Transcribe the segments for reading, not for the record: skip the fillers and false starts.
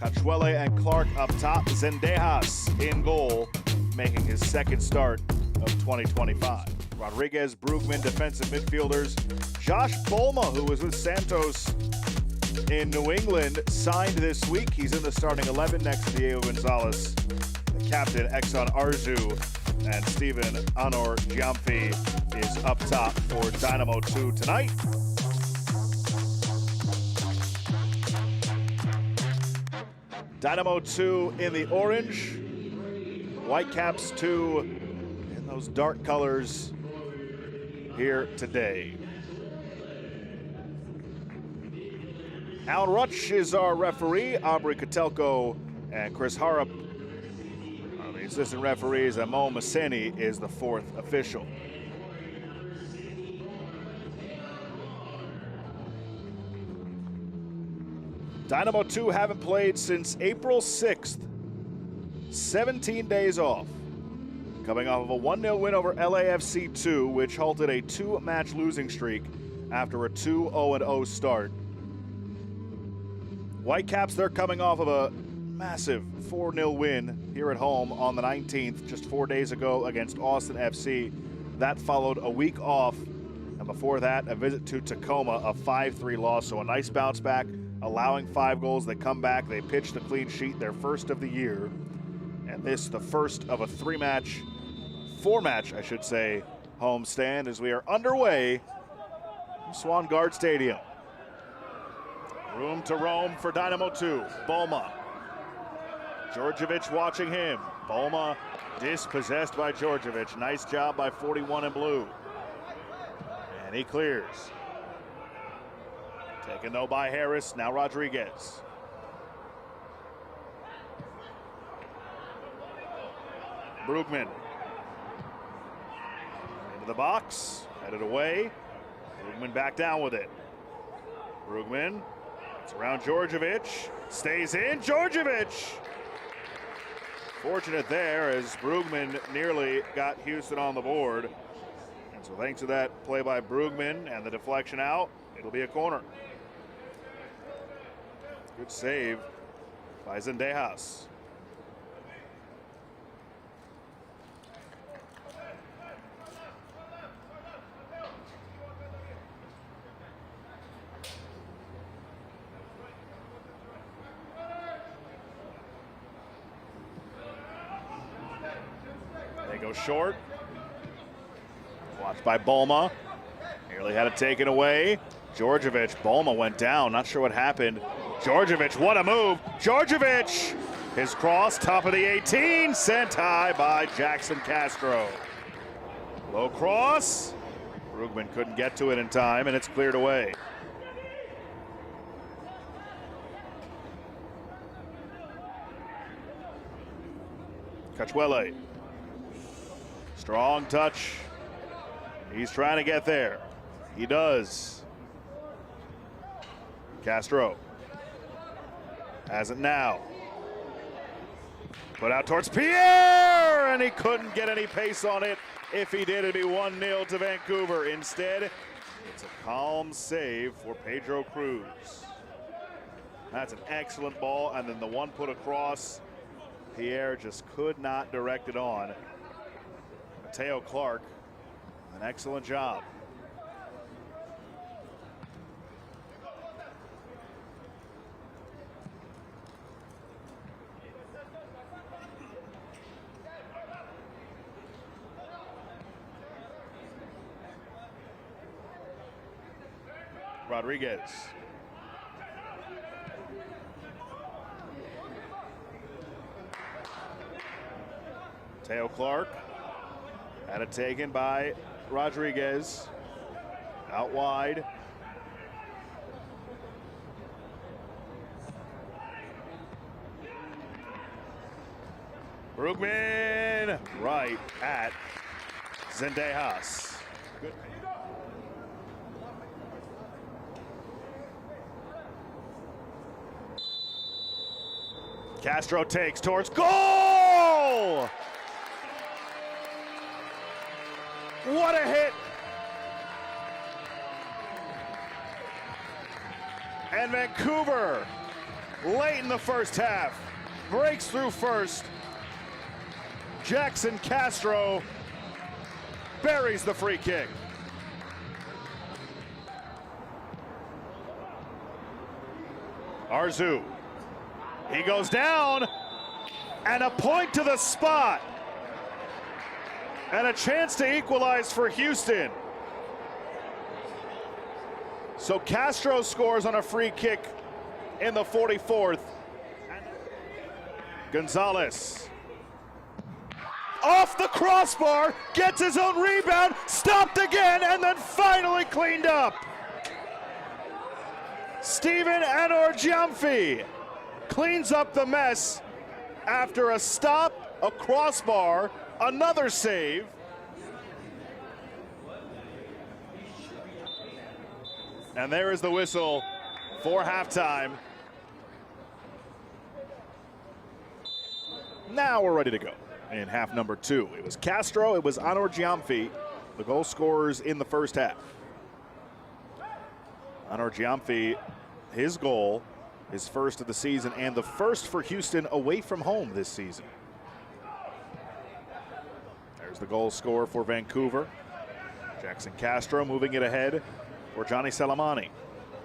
Cachuele and Clark up top. Zendejas in goal, making his second start of 2025. Rodriguez, Brugman, defensive midfielders. Josh Bolma, who was with Santos in New England, signed this week. He's in the starting 11 next to Diego Gonzalez, the captain, Exxon Arzu, and Steven Anor Giamfi is up top for Dynamo 2 tonight. Dynamo 2 in the orange, Whitecaps 2 in those dark colors here today. Alan Rutsch is our referee. Aubrey Kotelko and Chris Harrop are the assistant referees, and Mo Maseni is the fourth official. Dynamo 2 haven't played since April 6th. 17 days off. Coming off of a 1-0 win over LAFC 2, which halted a 2-match losing streak after a 2-0-0 start. Whitecaps, they're coming off of a massive 4-0 win here at home on the 19th, just 4 days ago against Austin FC. That followed a week off, and before that, a visit to Tacoma, a 5-3 loss. So a nice bounce back, allowing 5 goals. They come back, they pitched a clean sheet, their first of the year. And this, the first of a 4-match, I should say, homestand as we are underway from Swan Guard Stadium. Room to roam for Dynamo 2. Bolma. Djordjevic watching him. Bolma dispossessed by Djordjevic. Nice job by 41 in blue. And he clears. Taken though by Harris, now Rodriguez. Brugman. Into the box, headed away. Brugman back down with it. Brugman, it's around Djordjevic, stays in, Djordjevic! Fortunate there as Brugman nearly got Houston on the board. And so thanks to that play by Brugman and the deflection out, it'll be a corner. Good save by Zendejas. They go short. Watched by Bolma. Nearly had it taken away. Djordjevic, Bolma went down. Not sure what happened. Djordjevic, what a move. Djordjevic, his cross, top of the 18, sent high by Jackson Castro. Low cross. Brugman couldn't get to it in time, and it's cleared away. Cachuele. Strong touch. He's trying to get there. He does. Castro has it now. Put out towards Pierre, and he couldn't get any pace on it. If he did, it'd be 1-0 to Vancouver. Instead, it's a calm save for Pedro Cruz. That's an excellent ball, and then the one put across. Pierre just could not direct it on. Mateo Clark, an excellent job. Rodriguez. Mateo Clark had it taken by Rodriguez. Out wide. Brugman right at Zendejas. Good. Castro takes towards goal! What a hit! And Vancouver late in the first half. Breaks through first. Jackson Castro buries the free kick. Arzu. He goes down, and a point to the spot. And a chance to equalize for Houston. So Castro scores on a free kick in the 44th. Gonzalez. Off the crossbar, gets his own rebound, stopped again, and then finally cleaned up. Steven Anorgiamfi cleans up the mess after a stop, a crossbar, another save. And there is the whistle for halftime. Now we're ready to go in half number 2. It was Castro, it was Anorgiamfi, the goal scorers in the first half. Anorgiamfi, his goal, his first of the season, and the first for Houston away from home this season. There's the goal scorer for Vancouver. Jackson Castro moving it ahead for Johnny Salamani.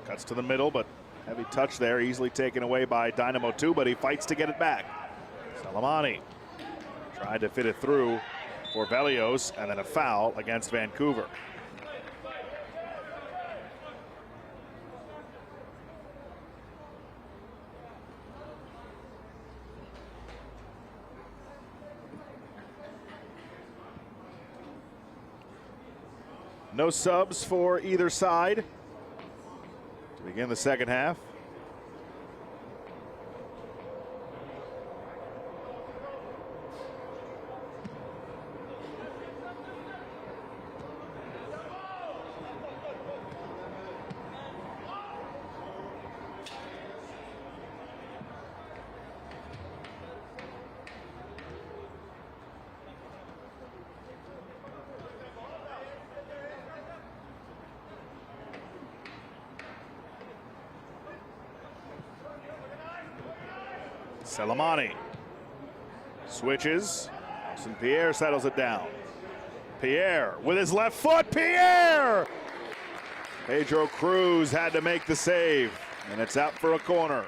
Cuts to the middle, but heavy touch there, easily taken away by Dynamo 2, but he fights to get it back. Salamani tried to fit it through for Velios, and then a foul against Vancouver. No subs for either side to begin the second half. Salamani switches, and Pierre settles it down. Pierre with his left foot, Pierre! Pedro Cruz had to make the save, and it's out for a corner.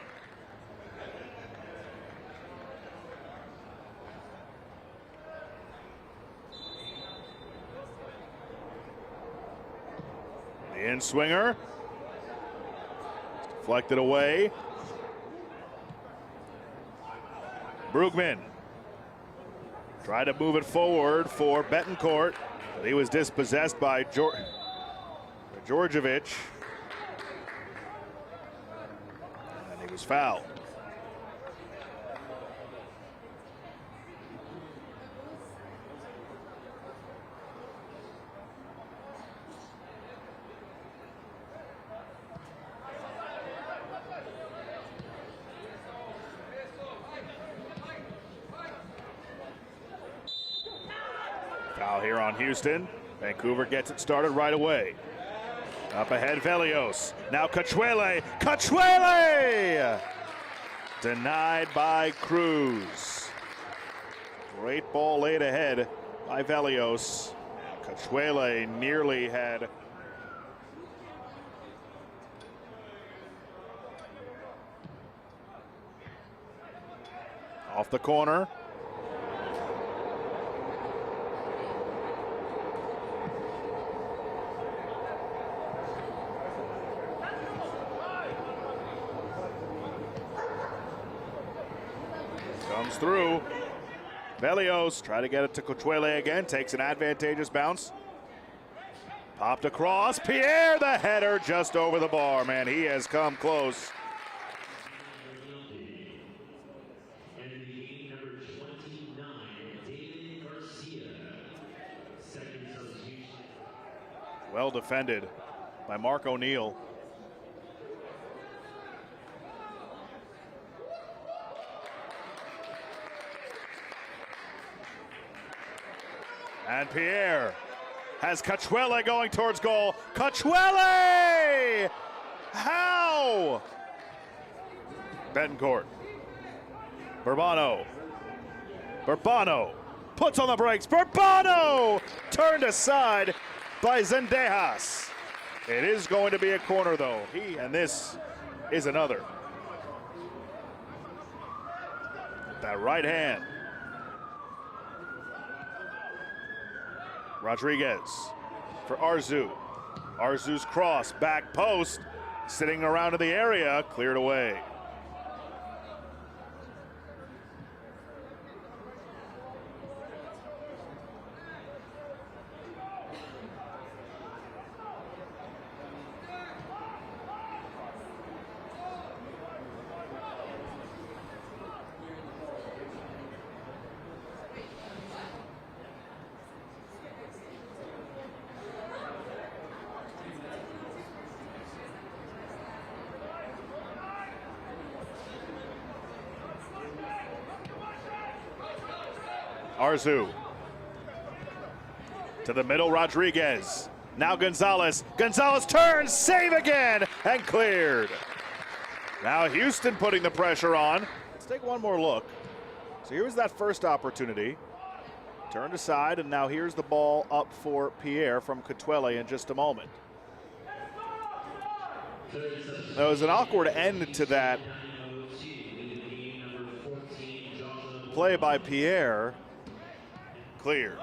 The in-swinger, deflected away. Brugman tried to move it forward for Betancourt, but he was dispossessed by Djordjevic, and he was fouled. Foul here on Houston. Vancouver gets it started right away. Up ahead, Velios. Now Cachuele. Cachuele! Denied by Cruz. Great ball laid ahead by Velios. Cachuele nearly had off the corner. Comes through. Velios try to get it to Cachuele again. Takes an advantageous bounce. Popped across. Pierre, the header just over the bar. Man, he has come close. Well defended by Mark O'Neill. And Pierre has Cachuele going towards goal. Cachuele! How? Betancourt. Bourbono. Bourbono puts on the brakes. Bourbono turned aside by Zendejas. It is going to be a corner though. And this is another. That right hand. Rodriguez for Arzu. Arzu's cross, back post, sitting around in the area, cleared away. Arzu to the middle, Rodriguez. Now Gonzalez. Gonzalez turns, save again, and cleared. Now Houston putting the pressure on. Let's take one more look. So here's that first opportunity. Turned aside, and now here's the ball up for Pierre from Cotuele in just a moment. There was an awkward end to that play by Pierre. Clear.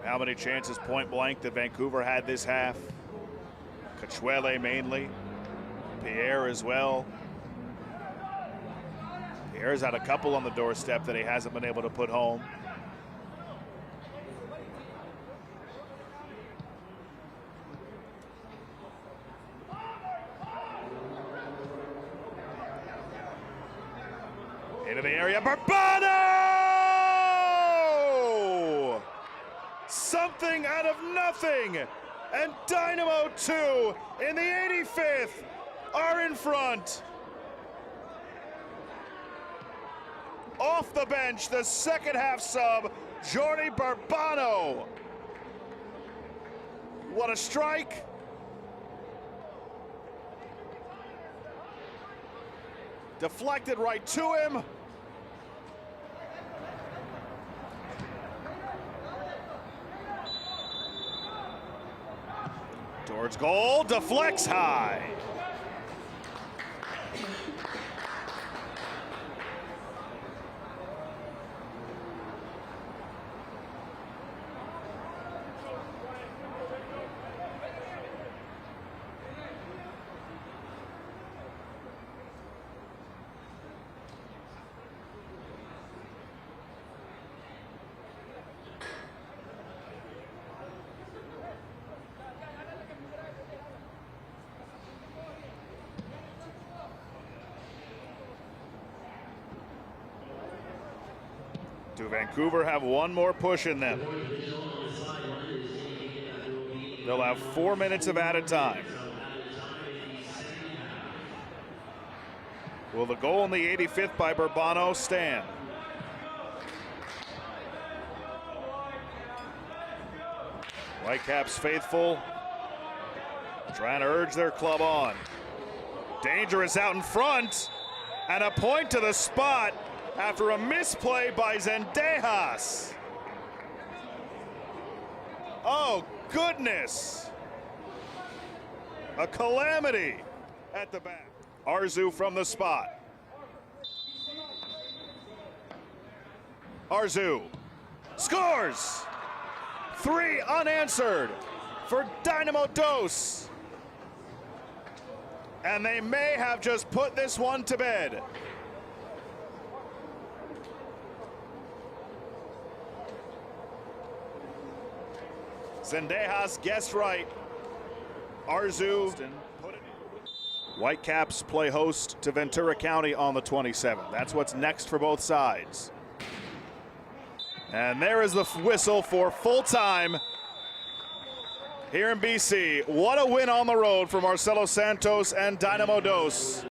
How many chances point blank that Vancouver had this half? Cotuele mainly. Pierre as well. Pierre's had a couple on the doorstep that he hasn't been able to put home. Into the area, Bourbono! Something out of nothing, and Dynamo 2 in the 85th are in front. Off the bench, the second half sub, Jordi Bourbono. What a strike. Deflected right to him. Towards goal, deflects high. Do Vancouver have one more push in them? They'll have 4 minutes of added time. Will the goal in the 85th by Bourbono stand? Whitecaps faithful, trying to urge their club on. Dangerous out in front, and a point to the spot after a misplay by Zendejas. Oh, goodness. A calamity at the back. Arzu from the spot. Arzu scores! 3 unanswered for Dynamo Dos. And they may have just put this one to bed. Zendejas guessed right. Arzu. Whitecaps play host to Ventura County on the 27th. That's what's next for both sides. And there is the whistle for full time here in BC. What a win on the road for Marcelo Santos and Dynamo Dos.